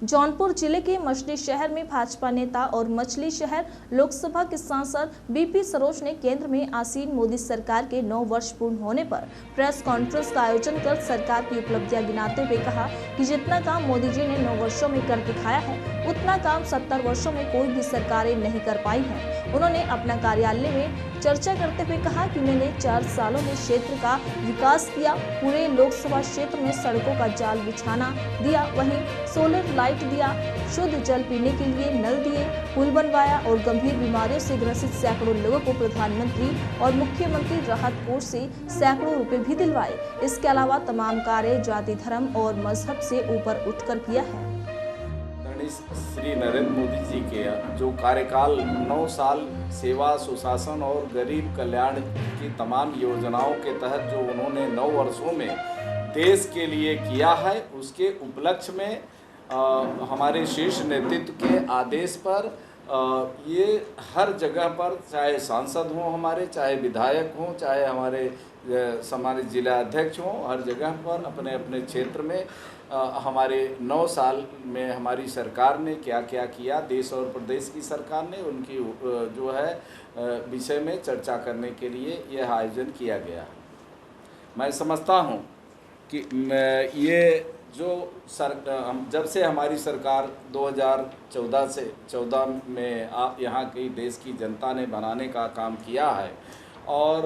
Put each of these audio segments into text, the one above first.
जौनपुर जिले के मछली शहर में भाजपा नेता और मछली शहर लोकसभा के सांसद बीपी सरोज ने केंद्र में आसीन मोदी सरकार के 9 वर्ष पूर्ण होने पर प्रेस कॉन्फ्रेंस का आयोजन कर सरकार की उपलब्धियां गिनाते हुए कहा कि जितना काम मोदी जी ने 9 वर्षों में कर दिखाया है उतना काम 70 वर्षों में कोई भी सरकारें नहीं कर पाई हैं। उन्होंने अपना कार्यालय में चर्चा करते हुए कहा कि मैंने 4 सालों में क्षेत्र का विकास किया, पूरे लोकसभा क्षेत्र में सड़कों का जाल बिछाना दिया, वहीं सोलर लाइट दिया, शुद्ध जल पीने के लिए नल दिए, पुल बनवाया और गंभीर बीमारियों से ग्रसित सैकड़ों लोगों को प्रधानमंत्री और मुख्यमंत्री राहत कोष से सैकड़ों रुपए भी दिलवाए। इसके अलावा तमाम कार्य जाति, धर्म और मजहब से ऊपर उठकर किया है। श्री नरेंद्र मोदी जी के जो कार्यकाल 9 साल सेवा, सुशासन और गरीब कल्याण की तमाम योजनाओं के तहत जो उन्होंने 9 वर्षों में देश के लिए किया है, उसके उपलक्ष्य में हमारे शीर्ष नेतृत्व के आदेश पर ये हर जगह पर, चाहे सांसद हों हमारे, चाहे विधायक हों, चाहे हमारे जिला अध्यक्ष हों, हर जगह पर अपने अपने क्षेत्र में हमारे 9 साल में हमारी सरकार ने क्या क्या किया, देश और प्रदेश की सरकार ने, उनकी जो है विषय में चर्चा करने के लिए यह आयोजन किया गया। मैं समझता हूँ कि ये जो जब से हमारी सरकार 2014 में यहाँ की देश की जनता ने बनाने का काम किया है और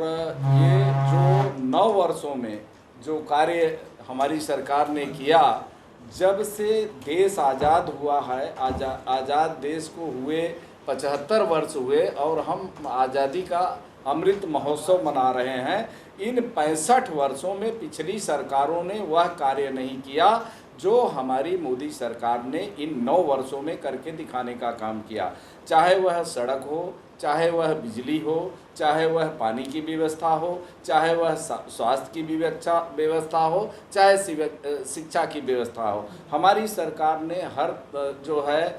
ये जो 9 वर्षों में जो कार्य हमारी सरकार ने किया, जब से देश आज़ाद हुआ है, आज़ाद देश को हुए 75 वर्ष हुए और हम आज़ादी का अमृत महोत्सव मना रहे हैं। इन 65 वर्षों में पिछली सरकारों ने वह कार्य नहीं किया जो हमारी मोदी सरकार ने इन 9 वर्षों में करके दिखाने का काम किया। चाहे वह सड़क हो, चाहे वह बिजली हो, चाहे वह पानी की व्यवस्था हो, चाहे वह स्वास्थ्य की व्यवस्था हो, चाहे शिक्षा की व्यवस्था हो, हमारी सरकार ने हर जो है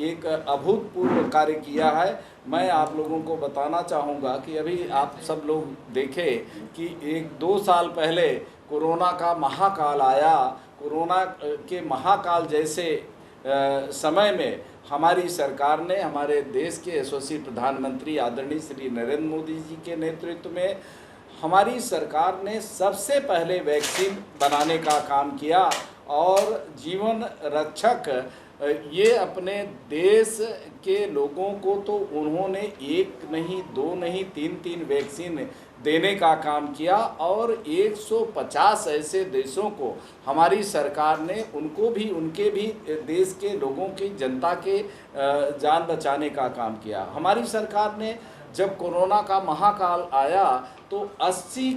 एक अभूतपूर्व कार्य किया है। मैं आप लोगों को बताना चाहूँगा कि अभी आप सब लोग देखें कि 1-2 साल पहले कोरोना का महाकाल आया। कोरोना के महाकाल जैसे समय में हमारी सरकार ने, हमारे देश के यशस्वी प्रधानमंत्री आदरणीय श्री नरेंद्र मोदी जी के नेतृत्व में हमारी सरकार ने सबसे पहले वैक्सीन बनाने का काम किया और जीवन रक्षक ये अपने देश के लोगों को तो उन्होंने 1 नहीं, 2 नहीं, 3 वैक्सीन देने का काम किया और 150 ऐसे देशों को हमारी सरकार ने उनके भी देश के लोगों की, जनता के जान बचाने का काम किया। हमारी सरकार ने जब कोरोना का महाकाल आया तो 80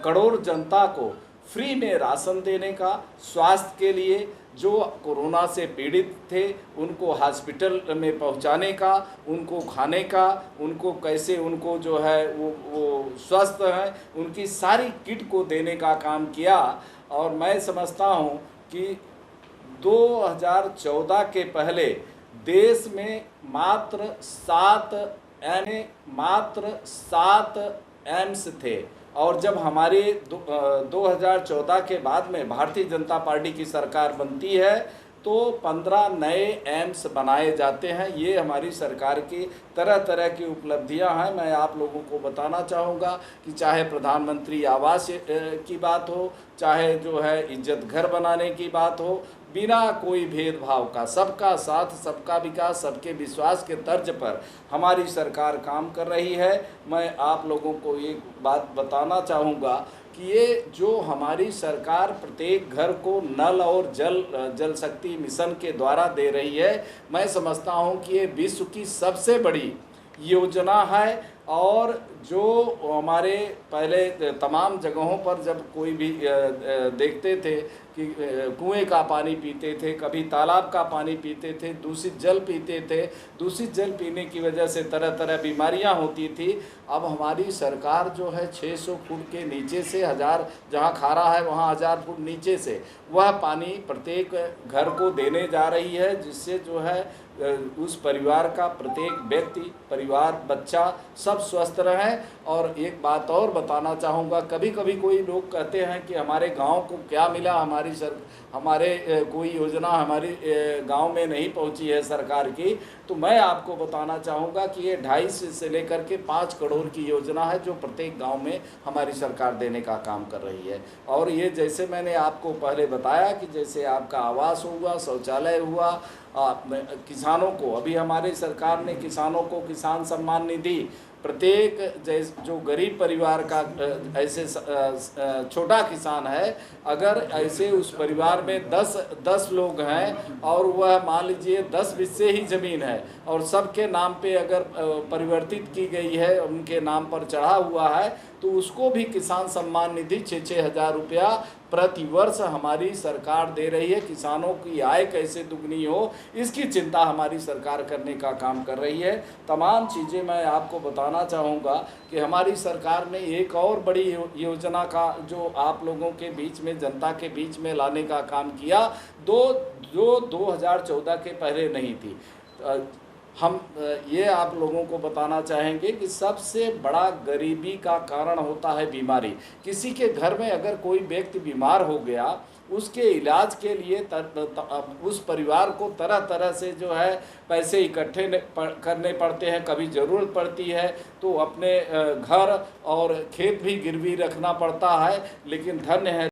करोड़ जनता को फ्री में राशन देने का, स्वास्थ्य के लिए जो कोरोना से पीड़ित थे उनको हॉस्पिटल में पहुंचाने का, उनको खाने का, उनको कैसे उनको जो है वो स्वस्थ हैं, उनकी सारी किट को देने का काम किया। और मैं समझता हूं कि 2014 के पहले देश में मात्र 7 एम्स थे और जब हमारे 2014 के बाद में भारतीय जनता पार्टी की सरकार बनती है तो 15 नए एम्स बनाए जाते हैं। ये हमारी सरकार की तरह तरह की उपलब्धियां हैं। मैं आप लोगों को बताना चाहूँगा कि चाहे प्रधानमंत्री आवास की बात हो, चाहे जो है इज्जत घर बनाने की बात हो, बिना कोई भेदभाव का सबका साथ, सबका विकास, सबके विश्वास के तर्ज पर हमारी सरकार काम कर रही है। मैं आप लोगों को एक बात बताना चाहूँगा कि ये जो हमारी सरकार प्रत्येक घर को नल और जल शक्ति मिशन के द्वारा दे रही है, मैं समझता हूँ कि ये विश्व की सबसे बड़ी योजना है। और जो हमारे पहले तमाम जगहों पर जब कोई भी देखते थे कि कुएं का पानी पीते थे, कभी तालाब का पानी पीते थे, दूषित जल पीते थे, दूषित जल पीने की वजह से तरह तरह बीमारियां होती थी। अब हमारी सरकार जो है 600 फुट के नीचे से 1000, जहां खारा है वहां 1000 फुट नीचे से वह पानी प्रत्येक घर को देने जा रही है, जिससे जो है उस परिवार का प्रत्येक व्यक्ति, परिवार, बच्चा सब स्वस्थ रहें। और एक बात और बताना चाहूँगा, कभी कभी कोई लोग कहते हैं कि हमारे गांव को क्या मिला, हमारे कोई योजना हमारी गांव में नहीं पहुंची है सरकार की। तो मैं आपको बताना चाहूँगा कि ये 2.5 से लेकर के 5 करोड़ की योजना है जो प्रत्येक गांव में हमारी सरकार देने का काम कर रही है। और ये जैसे मैंने आपको पहले बताया कि जैसे आपका आवास हुआ, शौचालय हुआ, किसानों को अभी हमारी सरकार ने किसानों को किसान सम्मान निधि, प्रत्येक जो गरीब परिवार का ऐसे छोटा किसान है, अगर ऐसे उस परिवार में 10 लोग हैं और वह मान लीजिए 10 बिस्से ही ज़मीन है और सबके नाम पे अगर परिवर्तित की गई है, उनके नाम पर चढ़ा हुआ है, तो उसको भी किसान सम्मान निधि 6-6 हज़ार रुपया प्रति वर्ष हमारी सरकार दे रही है। किसानों की आय कैसे दुगनी हो, इसकी चिंता हमारी सरकार करने का काम कर रही है। तमाम चीज़ें मैं आपको बताना चाहूँगा कि हमारी सरकार ने एक और बड़ी योजना का जो आप लोगों के बीच में, जनता के बीच में लाने का काम किया, जो 2014 के पहले नहीं थी। हम ये आप लोगों को बताना चाहेंगे कि सबसे बड़ा गरीबी का कारण होता है बीमारी। किसी के घर में अगर कोई व्यक्ति बीमार हो गया, उसके इलाज के लिए उस परिवार को तरह तरह से जो है पैसे इकट्ठे करने पड़ते हैं। कभी ज़रूरत पड़ती है तो अपने घर और खेत भी गिरवी रखना पड़ता है। लेकिन धन्य है